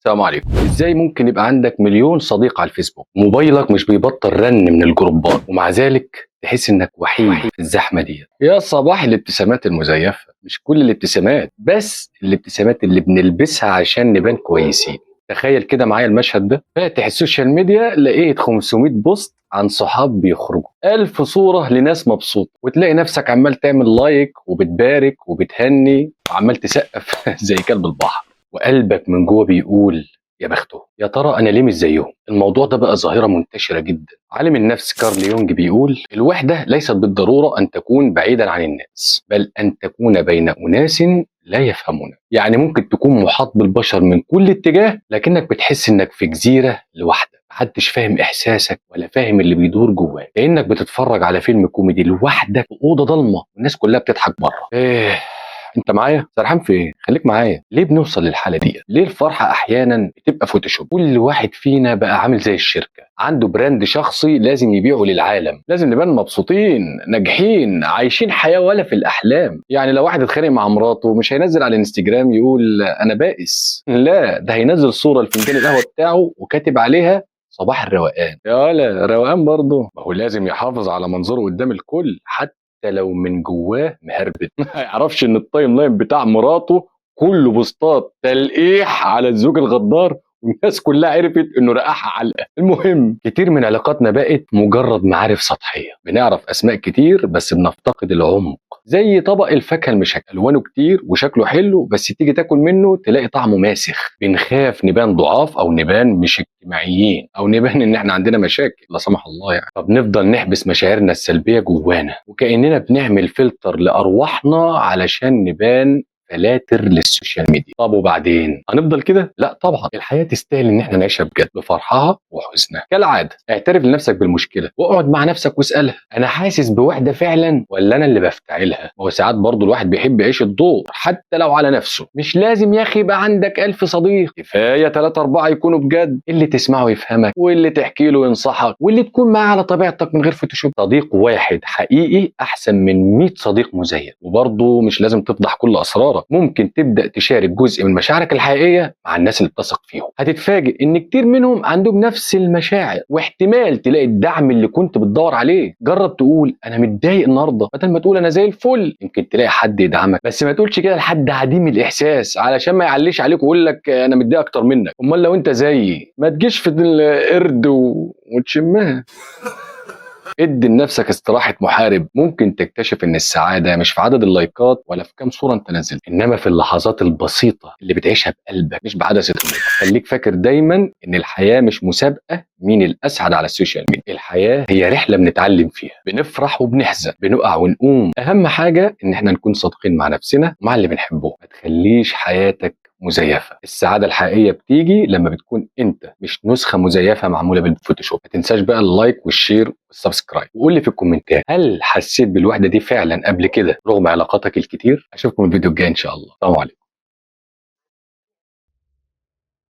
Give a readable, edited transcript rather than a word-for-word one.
السلام عليكم. ازاي ممكن يبقى عندك مليون صديق على الفيسبوك، موبايلك مش بيبطل رن من الجروبات، ومع ذلك تحس انك وحيد في الزحمه دي؟ يا صباح الابتسامات المزيفه. مش كل الابتسامات، بس الابتسامات اللي بنلبسها عشان نبان كويسين. تخيل كده معايا المشهد ده، فاتح السوشيال ميديا لقيت 500 بوست عن صحاب بيخرجوا، 1000 صورة لناس مبسوطة، وتلاقي نفسك عمال تعمل لايك وبتبارك وبتهني وعمال تسقف زي كلب البحر، وقلبك من جوه بيقول يا بخته، يا ترى انا ليه مش زيهم؟ الموضوع ده بقى ظاهرة منتشرة جدا. عالم النفس كارل يونج بيقول الوحدة ليست بالضرورة ان تكون بعيدا عن الناس، بل ان تكون بين اناس لا يفهمون. يعني ممكن تكون محاط بالبشر من كل اتجاه، لكنك بتحس انك في جزيرة لوحدك، محدش فاهم احساسك ولا فاهم اللي بيدور جواك، كأنك بتتفرج على فيلم كوميدي لوحدك في اوضه ضلمه والناس كلها بتضحك بره. انت معايا؟ سرحان في ايه؟ خليك معايا. ليه بنوصل للحاله دي؟ ليه الفرحه احيانا بتبقى فوتوشوب؟ كل واحد فينا بقى عامل زي الشركه، عنده براند شخصي لازم يبيعه للعالم، لازم نبان مبسوطين ناجحين عايشين حياه ولا في الاحلام. يعني لو واحد اتخانق مع مراته مش هينزل على الانستجرام يقول انا بائس، لا، ده هينزل صوره لفنجان القهوه بتاعه وكاتب عليها صباح الروقان. يا ولا روقان برضه، ما هو لازم يحافظ على منظره قدام الكل، حتى لو من جواه مهربد. ما يعرفش ان التايم لاين بتاع مراته كله بوستات تلقيح على الزوج الغدار، والناس كلها عرفت انه رقعها علقه. المهم، كتير من علاقاتنا بقت مجرد معارف سطحيه، بنعرف اسماء كتير بس بنفتقد العمق. زي طبق الفاكهه المشكل، الوانه كتير وشكله حلو، بس تيجي تاكل منه تلاقي طعمه ماسخ. بنخاف نبان ضعاف او نبان مش اجتماعيين او نبان ان احنا عندنا مشاكل لا سمح الله يعني، فبنفضل نحبس مشاعرنا السلبيه جوانا، وكاننا بنعمل فلتر لارواحنا علشان نبان فلاتر للسوشيال ميديا. طب وبعدين هنفضل كده؟ لا طبعا، الحياه تستاهل ان احنا نعيشها بجد بفرحها وحزنها. كالعاده اعترف لنفسك بالمشكله، واقعد مع نفسك واسالها انا حاسس بوحده فعلا ولا انا اللي بفتعلها؟ هو ساعات برضو الواحد بيحب يعيش الدور حتى لو على نفسه. مش لازم يا اخي يبقى عندك 1000 صديق، كفايه 3 4 يكونوا بجد، اللي تسمعه يفهمك واللي تحكي له ينصحك واللي تكون معاه على طبيعتك من غير فوتوشوب. صديق واحد حقيقي احسن من 100 صديق مزيف. وبرضو مش لازم تفضح كل اسرارك، ممكن تبدا تشارك جزء من مشاعرك الحقيقيه مع الناس اللي بتثق فيهم. هتتفاجئ ان كتير منهم عندهم نفس المشاعر، واحتمال تلاقي الدعم اللي كنت بتدور عليه. جرب تقول انا متضايق النهارده بدل ما تقول انا زي الفل، يمكن تلاقي حد يدعمك. بس ما تقولش كده لحد عديم الاحساس علشان ما يعليش عليك ويقول لك انا متضايق اكتر منك. امال لو انت زيي ما تجيش في القرد وتشمها. ادي لنفسك استراحة محارب. ممكن تكتشف ان السعادة مش في عدد اللايكات ولا في كام صورة انت نزلت، انما في اللحظات البسيطة اللي بتعيشها بقلبك مش بعدسة الموت. خليك فاكر دايما ان الحياة مش مسابقة مين الاسعد على السوشيال ميديا، الحياة هي رحلة بنتعلم فيها، بنفرح وبنحزن، بنقع ونقوم. اهم حاجة ان احنا نكون صادقين مع نفسنا ومع اللي بنحبه. ما تخليش حياتك مزيفة. السعادة الحقيقية بتيجي لما بتكون انت مش نسخة مزيفة معمولة بالفوتوشوب. ما تنساش بقى اللايك والشير والسبسكرايب، وقول لي في الكومنتات هل حسيت بالوحدة دي فعلا قبل كده رغم علاقاتك الكتير؟ اشوفكم الفيديو الجاي ان شاء الله. السلام عليكم.